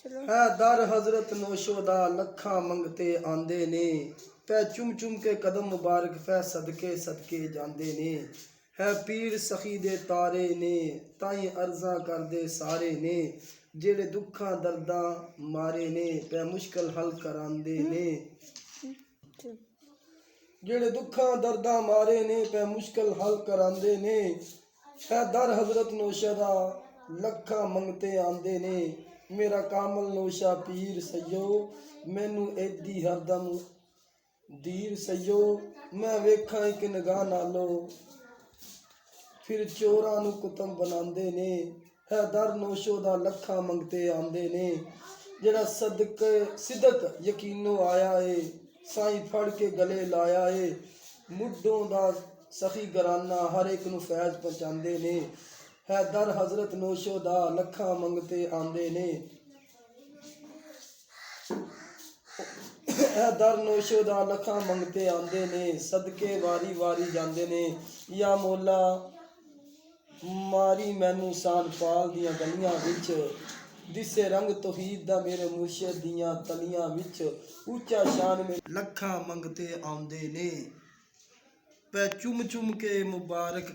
है दर हजरत नौशोदा लखा मंगते आंदे ने पै चुम चुम के कदम मुबारक फै सदके सदके जांदे ने है पीर सखी दे तारे ने ताई अर्जा करदे सारे ने जेड़े दुखा दर्दा मारे ने पै मुश्किल हल करांदे ने जेड़े दुखा दर्दा मारे ने पै मुश्किल हल करांदे ने है दर हजरत नौशदा लखा मंगते आंदे ने मेरा कामल नौशा पीर सयो मैनू एदी हरदम दीर सयो मैं वेखा एक निगाह नालो फिर चोरां नू कुतम बनांदे ने है दर नौशो दा लखा मंगते आंदे ने जेड़ा सदक सिदक यकीनो आया है साईं फड़ के गले लाया है मुड्डों दा सखी घराना हर एक नू फैज पहुंचांदे ने है दर हजरत नौशो दा लखा मंगते आंदे ने है दर नौशो दा लखा मंगते आंदे ने सदके वारी वारी जांदे ने या मौला मारी मैनू सान पाल दियां गलियां विच दिसे रंग तौहीद दा मेरे मुर्शिद दियां तलियां विच ऊंचा शान में लखा मंगते आंदे ने पै चुम चुम के मुबारक